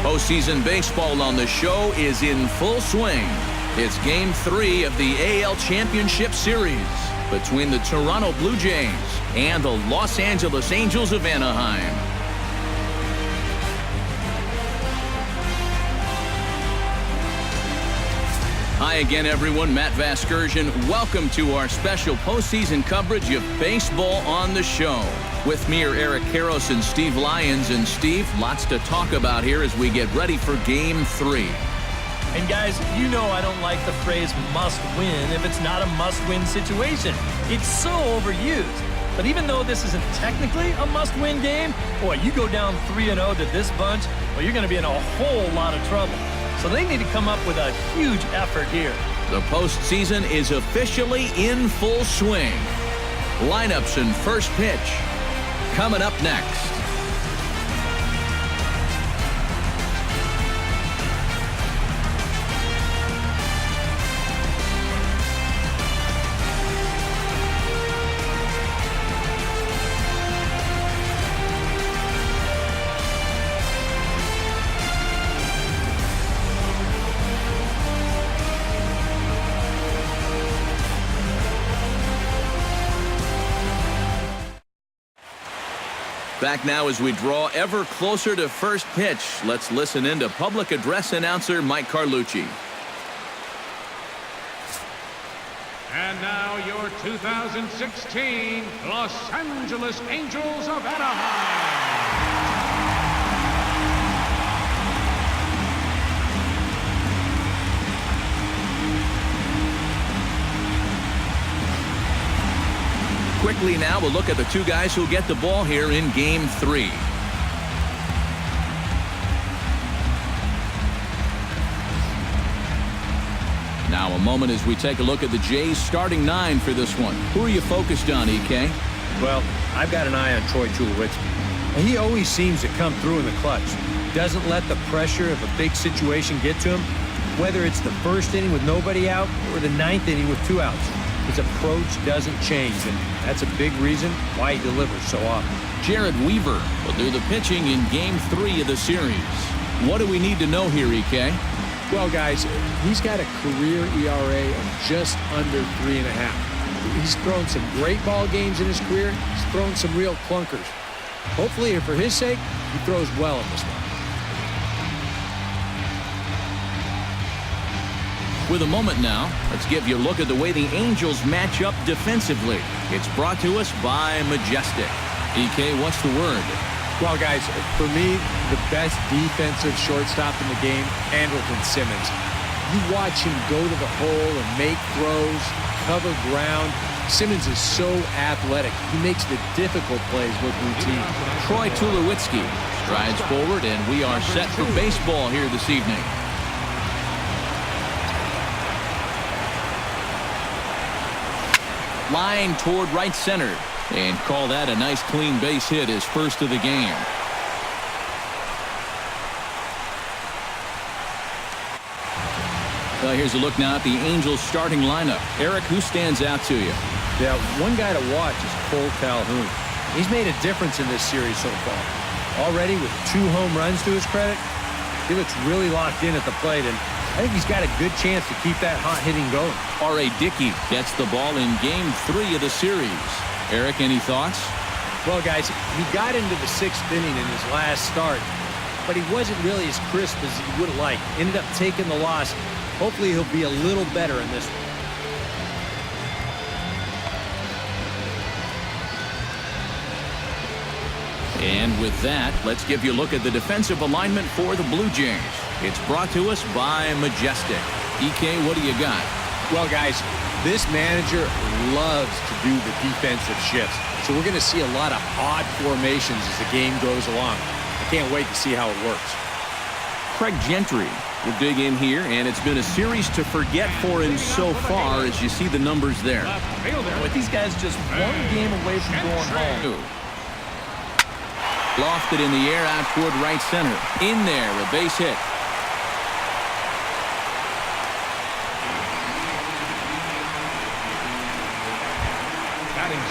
Postseason baseball on the show is in full swing. It's Game 3 of the AL Championship Series between the Toronto Blue Jays and the Los Angeles Angels of Anaheim. Hi again, everyone. Matt Vasgersian. Welcome to our special postseason coverage of baseball on the show. With me are Eric Karros and Steve Lyons. And Steve, lots to talk about here as we get ready for Game 3. And guys, you know I don't like the phrase must win if it's not a must-win situation. It's so overused. But even though this isn't technically a must-win game, boy, you go down 3-0 to this bunch, well, you're going to be in a whole lot of trouble. So they need to come up with a huge effort here. The postseason is officially in full swing. Lineups and first pitch coming up next. Back now as we draw ever closer to first pitch. Let's listen in to public address announcer Mike Carlucci. And now your 2016 Los Angeles Angels of Anaheim. Quickly now, we'll look at the two guys who get the ball here in Game 3. Now a moment as we take a look at the Jays starting 9 for this one. Who are you focused on, EK? Well, I've got an eye on Troy Tulowitzki. And he always seems to come through in the clutch. Doesn't let the pressure of a big situation get to him. Whether it's the first inning with nobody out or the 9th inning with 2 outs. His approach doesn't change, and that's a big reason why he delivers so often. Jared Weaver will do the pitching in Game 3 of the series. What do we need to know here, EK? Well, guys, he's got a career ERA of just under 3.5. He's thrown some great ball games in his career. He's thrown some real clunkers. Hopefully, for his sake, he throws well in this one. With a moment now, let's give you a look at the way the Angels match up defensively. It's brought to us by Majestic. EK, what's the word? Well, guys, for me, the best defensive shortstop in the game, Andrelton Simmons. You watch him go to the hole and make throws, cover ground. Simmons is so athletic. He makes the difficult plays look routine. Troy Tulowitzki strides forward, and we are set for baseball here this evening. Line toward right center, and call that a nice clean base hit, his first of the game. Well, here's a look now at the Angels starting lineup. Eric, who stands out to you? Yeah, one guy to watch is Cole Calhoun. He's made a difference in this series so far. Already with 2 home runs to his credit, he looks really locked in at the plate, and I think he's got a good chance to keep that hot hitting going. R.A. Dickey gets the ball in Game 3 of the series. Eric, any thoughts? Well, guys, he got into the 6th inning in his last start, but he wasn't really as crisp as he would have liked. Ended up taking the loss. Hopefully he'll be a little better in this one. And with that, let's give you a look at the defensive alignment for the Blue Jays. It's brought to us by Majestic. EK, what do you got? Well, guys, this manager loves to do the defensive shifts. So we're going to see a lot of odd formations as the game goes along. I can't wait to see how it works. Craig Gentry will dig in here, and it's been a series to forget for him so far as you see the numbers there. With these guys just one game away from going home. Lofted in the air out toward right center. In there, a base hit.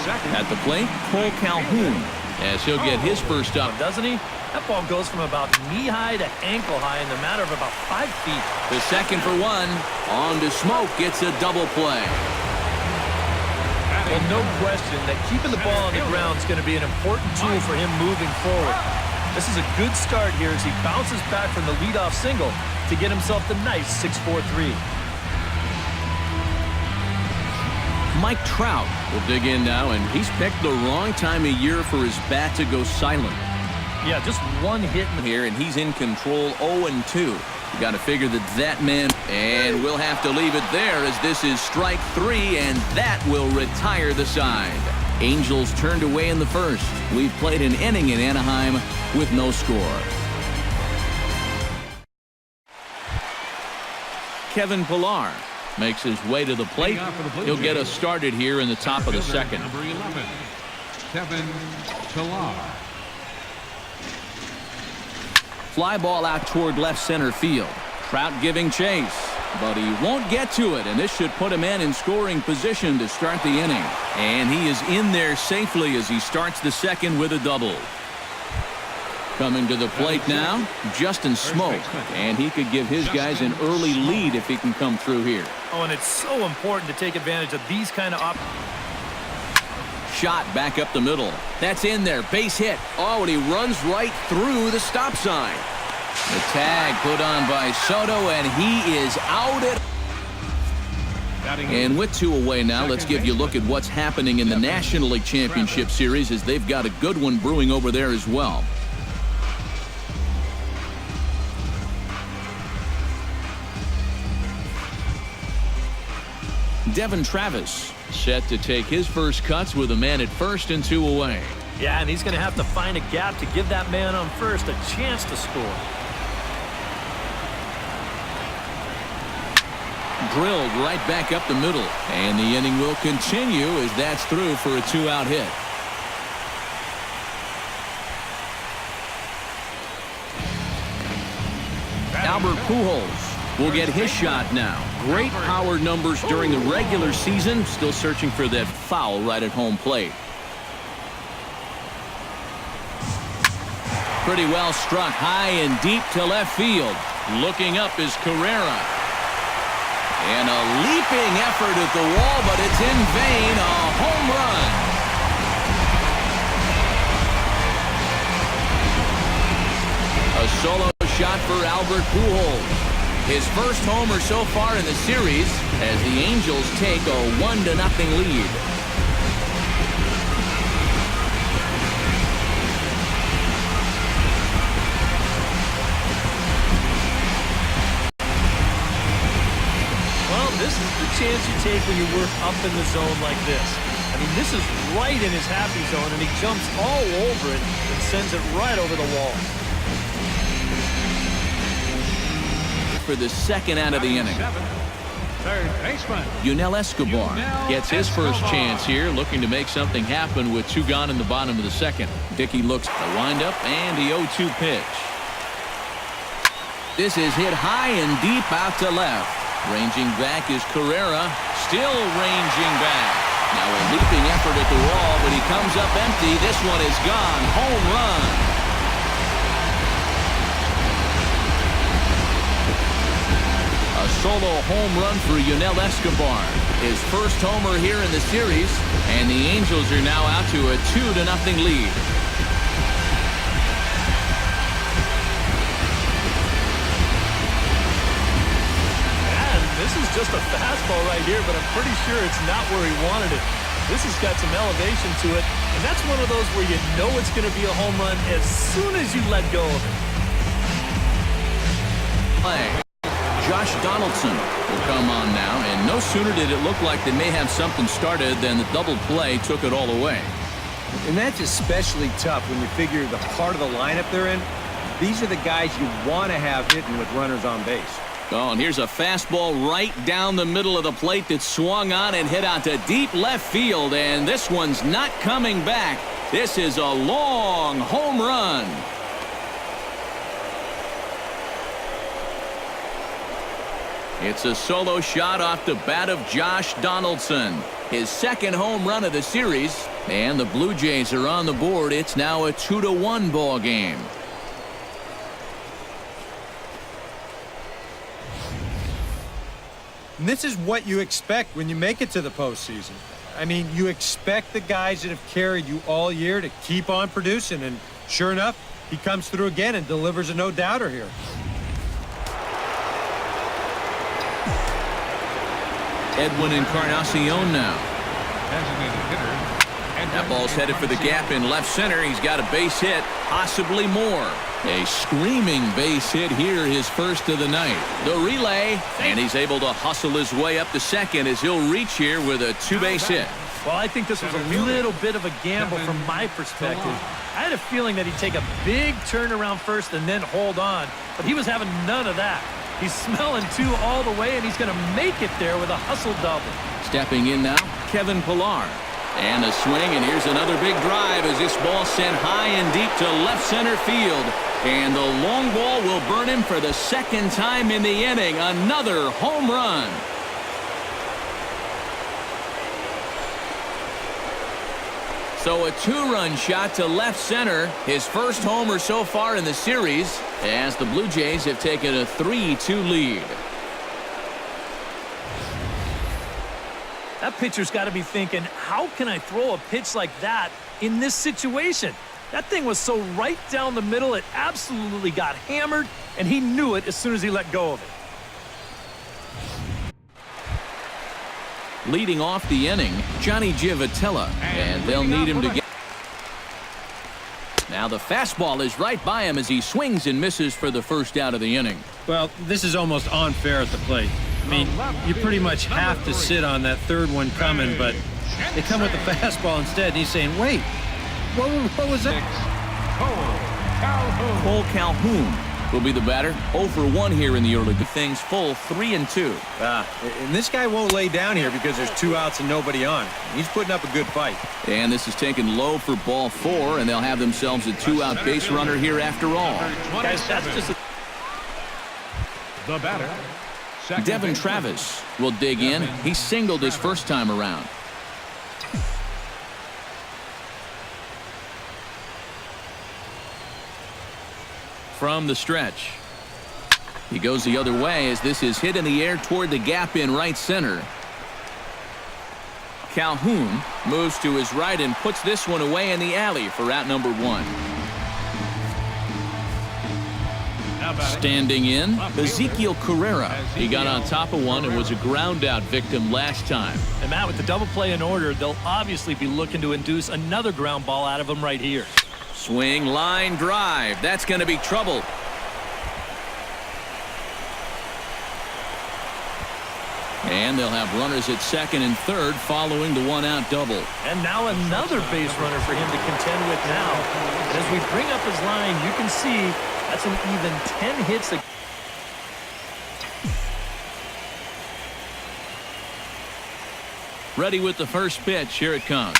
At the plate, Cole Calhoun. as he'll get his first up. Doesn't he? That ball goes from about knee-high to ankle-high in the matter of about 5 feet. The second for one. On to Smoke, gets a double play. Well, no question that keeping the ball on the ground is going to be an important tool for him moving forward. This is a good start here as he bounces back from the leadoff single to get himself the nice 6-4-3. Mike Trout will dig in now, and he's picked the wrong time of year for his bat to go silent. Yeah, just one hit here, and he's in control 0-2. You got to figure that man, and we'll have to leave it there as this is strike 3, and that will retire the side. Angels turned away in the first. We've played an inning in Anaheim with no score. Kevin Pillar makes his way to the plate. He'll get us started here in the top of the second. Number 11, Kevin Pillar. Fly ball out toward left center field. Trout giving chase, but he won't get to it, and this should put a man in scoring position to start the inning. And he is in there safely as he starts the second with a double. Coming to the plate now, Justin Smoke, and he could give his guys an early lead if he can come through here. Oh, and it's so important to take advantage of these kind of Shot back up the middle. That's in there. Base hit. Oh, and he runs right through the stop sign. The tag put on by Soto, and he is out at... And with 2 away now, let's give you a look at what's happening in the National League Championship Series as they've got a good one brewing over there as well. Devin Travis set to take his first cuts with a man at first and 2 away. Yeah, and he's going to have to find a gap to give that man on first a chance to score. Drilled right back up the middle, and the inning will continue as that's through for a 2-out hit. Albert Pujols will get his shot now. Great power numbers during the regular season. Still searching for that foul right at home plate. Pretty well struck high and deep to left field. Looking up is Carrera. And a leaping effort at the wall, but it's in vain. A home run. A solo shot for Albert Pujols. His first homer so far in the series as the Angels take a 1-0 lead. Well, this is the chance you take when you work up in the zone like this. I mean, this is right in his happy zone, and he jumps all over it and sends it right over the wall. For the second out of the inning. Third baseman Yunel Escobar gets his first chance here, looking to make something happen with 2 gone in the bottom of the second. Dickey looks to wind up, and the 0-2 pitch. This is hit high and deep out to left. Ranging back is Carrera, still ranging back. Now a leaping effort at the wall, but he comes up empty. This one is gone. Home run. A solo home run for Yunel Escobar. His first homer here in the series, and the Angels are now out to a 2-0 lead. And this is just a fastball right here, but I'm pretty sure it's not where he wanted it. This has got some elevation to it, and that's one of those where you know it's going to be a home run as soon as you let go of it. Play. Josh Donaldson will come on now, and no sooner did it look like they may have something started than the double play took it all away. And that's especially tough when you figure the part of the lineup they're in. These are the guys you want to have hitting with runners on base. Oh, and here's a fastball right down the middle of the plate that swung on and hit out to deep left field, and this one's not coming back. This is a long home run. It's a solo shot off the bat of Josh Donaldson. His second home run of the series, and the Blue Jays are on the board. It's now a 2-1 ball game. And this is what you expect when you make it to the postseason. I mean, you expect the guys that have carried you all year to keep on producing, and sure enough, he comes through again and delivers a no-doubter here. Edwin Encarnacion now. Designated hitter. That ball's headed for the gap in left center. He's got a base hit, possibly more. A screaming base hit here, his first of the night. The relay, and he's able to hustle his way up to second as he'll reach here with a two-base hit. Well, I think this was a little bit of a gamble from my perspective. I had a feeling that he'd take a big turn around first and then hold on, but he was having none of that. He's smelling two all the way, and he's going to make it there with a hustle double. Stepping in now, Kevin Pillar. And a swing, and here's another big drive as this ball sent high and deep to left center field. And the long ball will burn him for the second time in the inning. Another home run. So a two-run shot to left center. His first homer so far in the series as the Blue Jays have taken a 3-2 lead. That pitcher's got to be thinking, how can I throw a pitch like that in this situation? That thing was so right down the middle, it absolutely got hammered, and he knew it as soon as he let go of it. Leading off the inning, Johnny Givotilla, and they'll need him to get. Now the fastball is right by him as he swings and misses for the first out of the inning. Well, this is almost unfair at the plate. I mean, you pretty much have to sit on that third one coming, but they come with the fastball instead, and he's saying, wait, what was that? Cole Calhoun will be the batter. 0 for 1 here in the early things, full 3-2. And this guy won't lay down here because there's 2 outs and nobody on. He's putting up a good fight. And this is taken low for ball 4, and they'll have themselves a 2-out base runner here after all. Guys, that's just The batter, Devin Travis will dig in. He singled his first time around. From the stretch. He goes the other way as this is hit in the air toward the gap in right center. Calhoun moves to his right and puts this one away in the alley for out number 1. Standing in, Ezekiel Carrera. He got on top of one and was a ground out victim last time. And Matt, with the double play in order, they'll obviously be looking to induce another ground ball out of him right here. Swing, line, drive. That's going to be trouble. And they'll have runners at second and third following the 1-out double. And now another base runner for him to contend with now. And as we bring up his line, you can see that's an even 10 hits. Ready with the first pitch. Here it comes.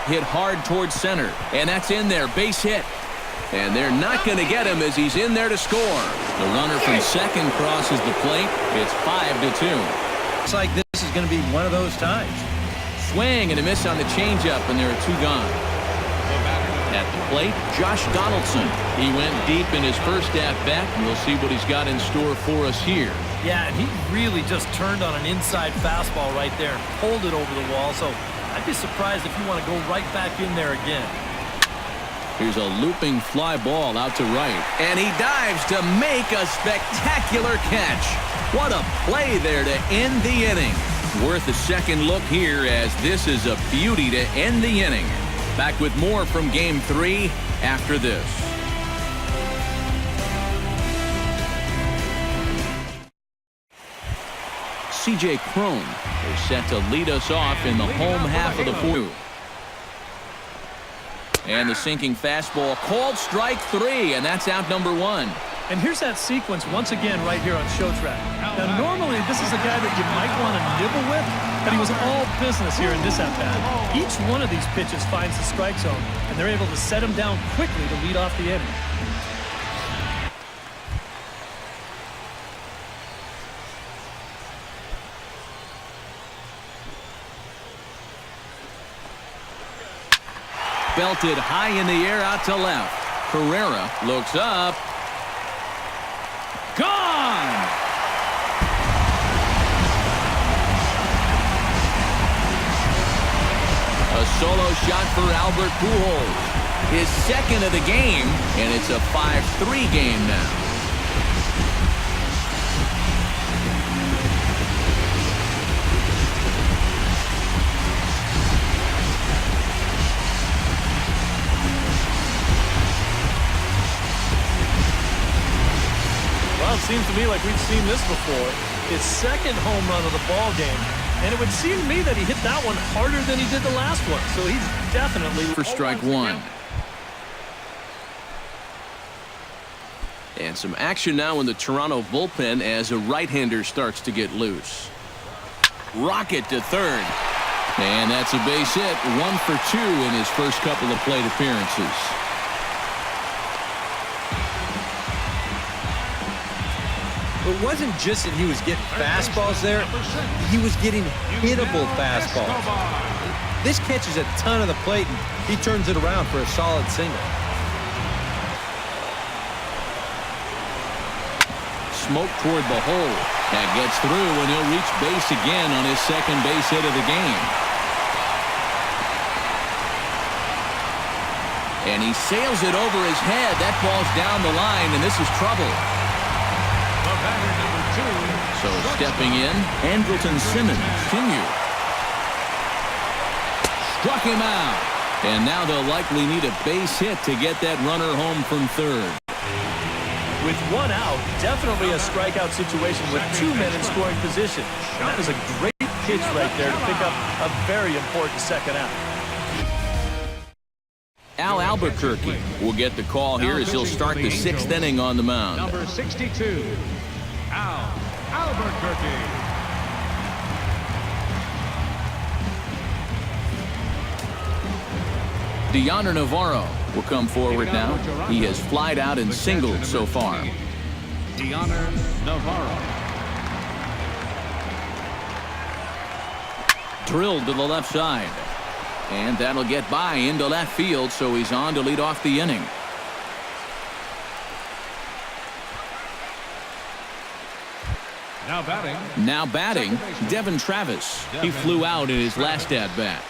Hit hard towards center. And that's in there. Base hit. And they're not going to get him as he's in there to score. The runner from second crosses the plate. It's 5-2. Looks like this is going to be one of those times. Swing and a miss on the changeup, and there are 2 gone. At the plate, Josh Donaldson. He went deep in his first at-bat, and we'll see what he's got in store for us here. Yeah, and he really just turned on an inside fastball right there and pulled it over the wall, so I'd be surprised if you want to go right back in there again. Here's a looping fly ball out to right, and he dives to make a spectacular catch. What a play there to end the inning. Worth a second look here as this is a beauty to end the inning. Back with more from Game 3 after this. C.J. Cron is set to lead us off in the home half of the 4th. And the sinking fastball called strike 3, and that's out number 1. And here's that sequence once again right here on Show Track. Now, normally this is a guy that you might want to nibble with, but he was all business here in this at-bat. Each one of these pitches finds the strike zone, and they're able to set him down quickly to lead off the inning. belted high in the air out to left. Carrera looks up. Gone! A solo shot for Albert Pujols. His second of the game, and it's a 5-3 game now. Well, it seems to me like we've seen this before. His second home run of the ball game. And it would seem to me that he hit that one harder than he did the last one. So he's definitely for strike one. And some action now in the Toronto bullpen as a right-hander starts to get loose. Rocket to third. And that's a base hit. 1 for 2 in his first couple of plate appearances. It wasn't just that he was getting fastballs there. He was getting hittable fastballs. This catches a ton of the plate, and he turns it around for a solid single. Smoke toward the hole. That gets through, and he'll reach base again on his second base hit of the game. And he sails it over his head. That ball's down the line, and this is trouble. So stepping in, Andrelton Simmons, Jr. Struck him out. And now they'll likely need a base hit to get that runner home from third. with one out. Definitely a strikeout situation with 2 men in scoring position. And that is a great pitch right there to pick up a very important second out. Al Albuquerque will get the call here as he'll start the 6th inning on the mound. Number 62, Al Albuquerque. Deoner Navarro will come forward now. He has flied out and singled so far. Deoner Navarro. Drilled to the left side. And that'll get by into left field, so he's on to lead off the inning. Now batting, Devin Travis. He flew out in his last at-bat.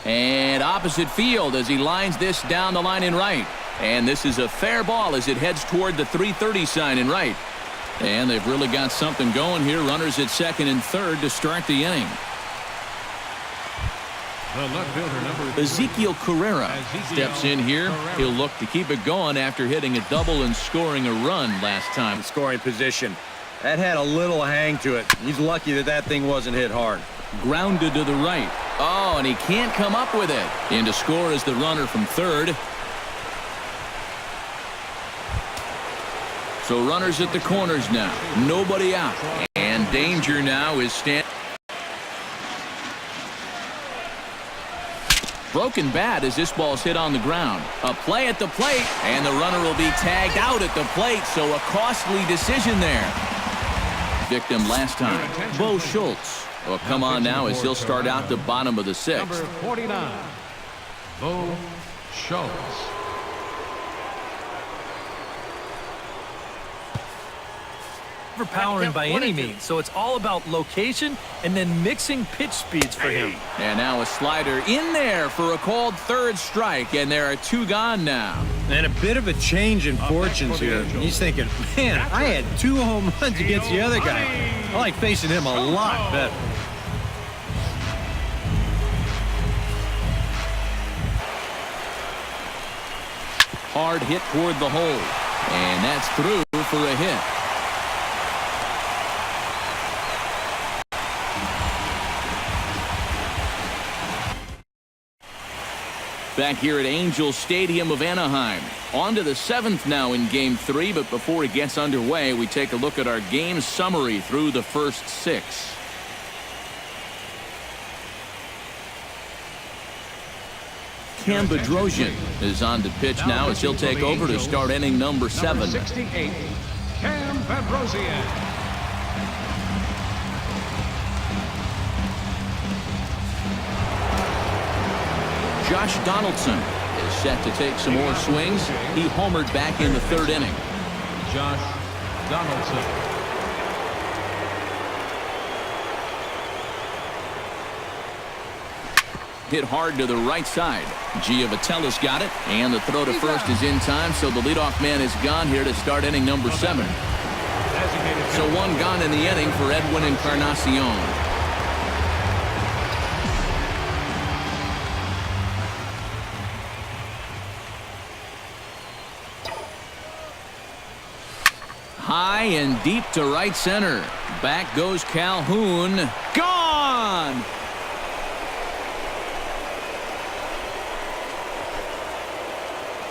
And opposite field as he lines this down the line in right. And this is a fair ball as it heads toward the 330 sign in right. And they've really got something going here. Runners at second and third to start the inning. the left fielder, number Ezekiel Carrera steps in here. He'll look to keep it going after hitting a double and scoring a run last time. Scoring position. That had a little hang to it. He's lucky that that thing wasn't hit hard. Grounded to the right. Oh, and he can't come up with it. In to score is the runner from third. So runners at the corners now. Nobody out. And danger now is broken bat as this ball's hit on the ground. A play at the plate, and the runner will be tagged out at the plate, so a costly decision there. Victim last time, Bo Schultz. Well, come on now as he'll start out the bottom of the 6th. number 49, Bo Schultz. Overpowering by any means, so it's all about location and then mixing pitch speeds for him. And now a slider in there for a called third strike, and there are 2 gone now. And a bit of a change in fortunes here. He's thinking, man, I had 2 home runs against the other guy. I like facing him a lot better. Hard hit toward the hole, and that's through for a hit. Back here at Angels Stadium of Anaheim. On to the 7th now in Game 3, but before it gets underway, we take a look at our game summary through the first 6. Cam Bedrosian is on to pitch now as he'll take over to start inning number 7. Number 68, Cam Bedrosian. Josh Donaldson is set to take some more swings. He homered back in the third inning. Josh Donaldson. Hit hard to the right side. Giovatello's got it, and the throw to first is in time, so the leadoff man is gone here to start inning number 7. So one gone in the inning for Edwin Encarnacion. High and deep to right center. Back goes Calhoun. Gone!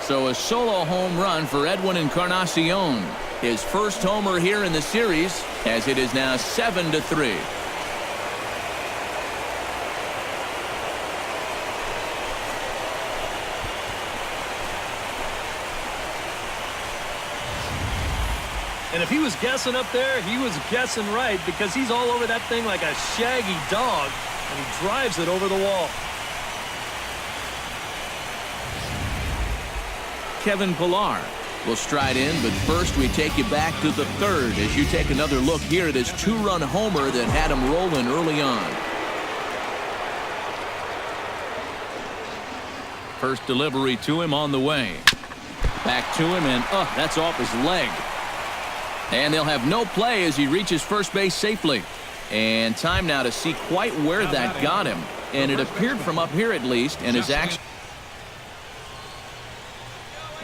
So a solo home run for Edwin Encarnacion. His first homer here in the series, as it is now 7-3. And if he was guessing up there, he was guessing right, because he's all over that thing like a shaggy dog, and he drives it over the wall. Kevin Pillar will stride in, but first we take you back to the third as you take another look here at his 2-run homer that had him rolling early on. First delivery to him on the way. Back to him, and that's off his leg. And they'll have no play as he reaches first base safely. And time now to see quite where that got him. And it appeared from up here at least, and his action.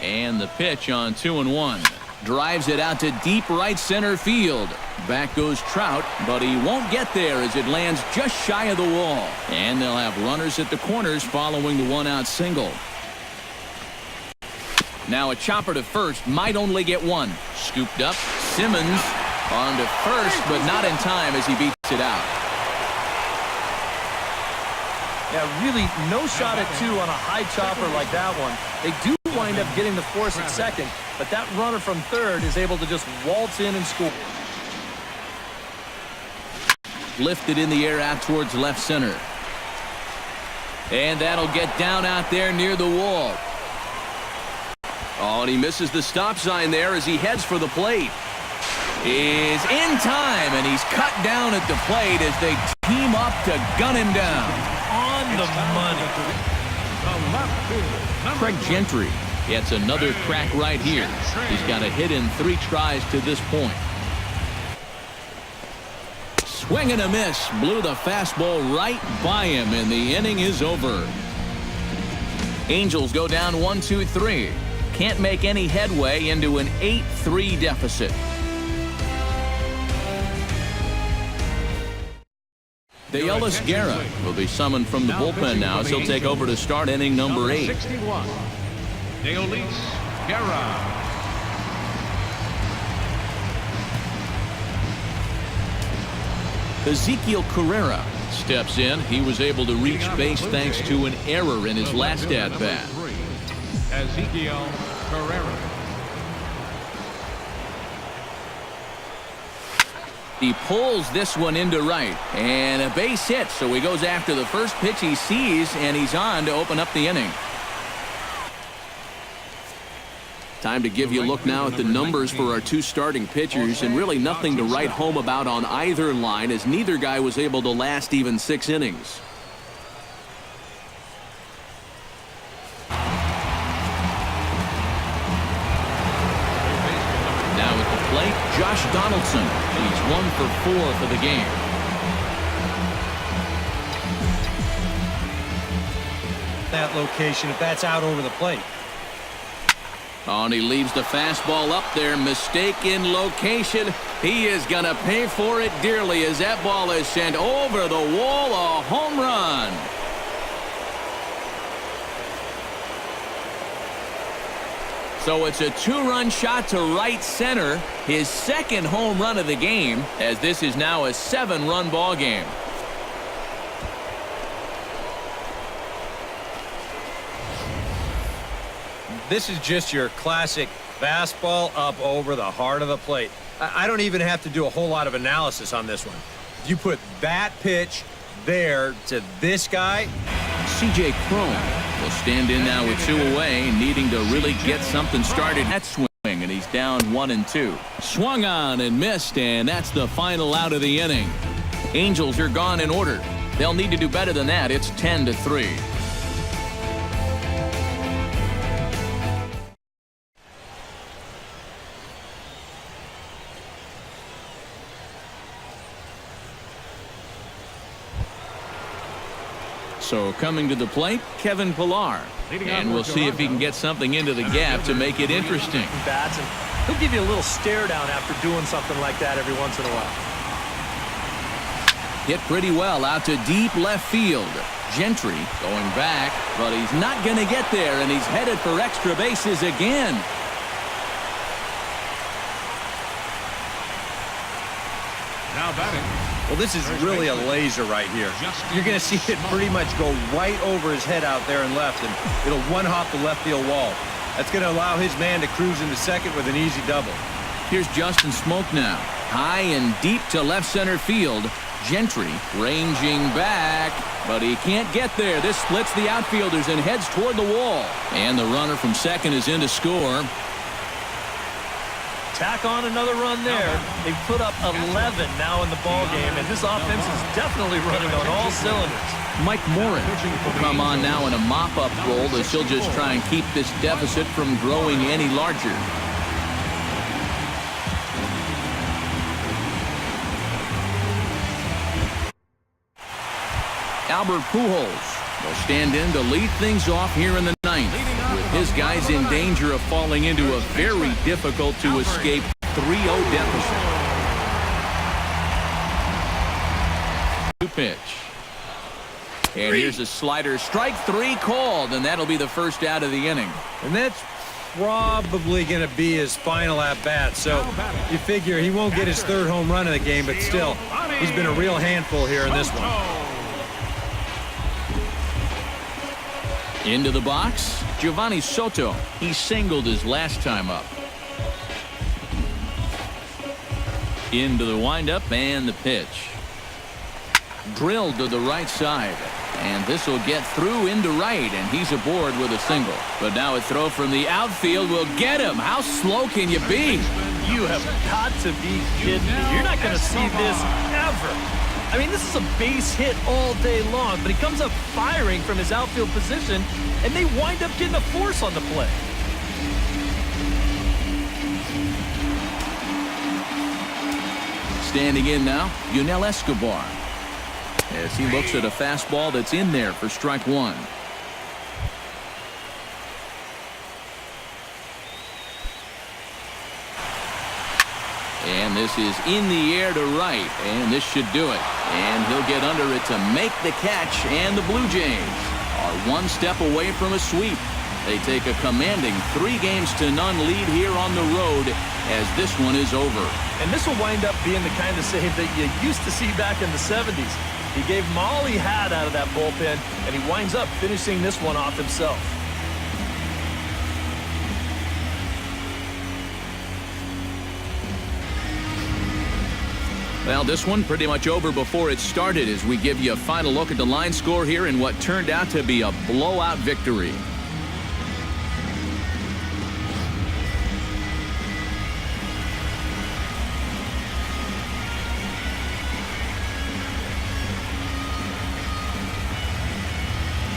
And the pitch on 2-1. Drives it out to deep right center field. Back goes Trout, but he won't get there as it lands just shy of the wall. And they'll have runners at the corners following the 1-out single. Now a chopper to first, might only get one. Scooped up, Simmons on to first, but not in time as he beats it out. Yeah, really no shot at 2 on a high chopper like that one. They do wind up getting the force at second, but that runner from third is able to just waltz in and score. Lifted in the air out towards left center. And that'll get down out there near the wall. Oh, and he misses the stop sign there as he heads for the plate. Is in time, and he's cut down at the plate as they team up to gun him down. On the money. Craig Gentry gets another crack right here. He's got a hit in 3 tries to this point. Swing and a miss. Blew the fastball right by him, and the inning is over. Angels go down 1-2-3. Can't make any headway into an 8-3 deficit. De Ellis Guerra will be summoned from the bullpen now as he'll take over to start inning number 8. 61. De Ellis Guerra. Ezekiel Carrera steps in. He was able to reach base thanks to an error in his last at-bat. Ezekiel Carrera. He pulls this one into right, and a base hit, so he goes after the first pitch he sees, and he's on to open up the inning. Time to give you a look now at the numbers for our 2 starting pitchers, and really nothing to write home about on either line, as neither guy was able to last even 6 innings. Now at the plate, Josh Donaldson. He's 1 for 4 for the game. That location, if that's out over the plate. Oh, and he leaves the fastball up there. Mistaken location. He is going to pay for it dearly as that ball is sent over the wall. A home run. So it's a 2-run shot to right center. His second home run of the game, as this is now a 7-run ball game. This is just your classic fastball up over the heart of the plate. I don't even have to do a whole lot of analysis on this one. You put that pitch there to this guy, C.J. Cron will stand in now with 2 away, needing to really get something started at swing, and he's down 1-2. Swung on and missed, and that's the final out of the inning. Angels are gone in order. They'll need to do better than that. It's 10-3. So coming to the plate, Kevin Pillar. And we'll see if he can get something into the gap to make it interesting. Bats, and he'll give you a little stare down after doing something like that every once in a while. Hit pretty well out to deep left field. Gentry going back, but he's not going to get there, and he's headed for extra bases again. Now batting. Well, this is really a laser right here. You're going to see it pretty much go right over his head out there and left, and it'll one-hop the left field wall. That's going to allow his man to cruise into second with an easy double. Here's Justin Smoke now. High and deep to left center field. Gentry ranging back, but he can't get there. This splits the outfielders and heads toward the wall. And the runner from second is in to score. Tack on another run there. They've put up 11 now in the ball game, and this offense is definitely running on all cylinders. Mike Morin will come on now in a mop-up role as he'll just try and keep this deficit from growing any larger. Albert Pujols will stand in to lead things off here in the ninth, with his guys in danger of falling into a very difficult-to-escape 3-0 deficit. Pitch. And here's a slider. Strike 3 called, and that'll be the first out of the inning. And that's probably going to be his final at-bat. So you figure he won't get his 3rd home run of the game, but still, he's been a real handful here in this one. Into the box, Giovanni Soto. He singled his last time up. Into the windup and the pitch. Drilled to the right side. And this will get through into right, and he's aboard with a single. But now a throw from the outfield will get him. How slow can you be? You have got to be kidding me. You're not going to see this ever. I mean, this is a base hit all day long, but he comes up firing from his outfield position, and they wind up getting a force on the play. Standing in now, Yunel Escobar, as he looks at a fastball that's in there for strike 1. And this is in the air to right, and this should do it. And he'll get under it to make the catch, and the Blue Jays are 1 step away from a sweep. They take a commanding 3-0 lead here on the road as this one is over. And this will wind up being the kind of save that you used to see back in the 70s. He gave him all he had out of that bullpen, and he winds up finishing this one off himself. Well, this one pretty much over before it started as we give you a final look at the line score here in what turned out to be a blowout victory.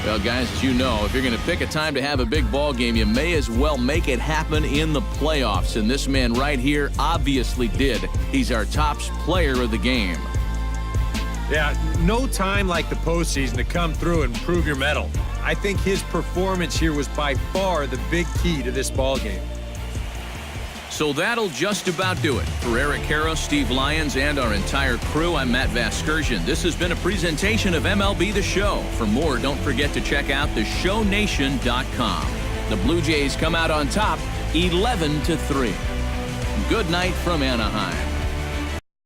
Well, guys, as you know, if you're going to pick a time to have a big ball game, you may as well make it happen in the playoffs. And this man right here obviously did. He's our top player of the game. Yeah, no time like the postseason to come through and prove your mettle. I think his performance here was by far the big key to this ball game. So that'll just about do it. For Eric Karros, Steve Lyons, and our entire crew, I'm Matt Vasgersian. This has been a presentation of MLB The Show. For more, don't forget to check out theshownation.com. The Blue Jays come out on top 11-3. Good night from Anaheim.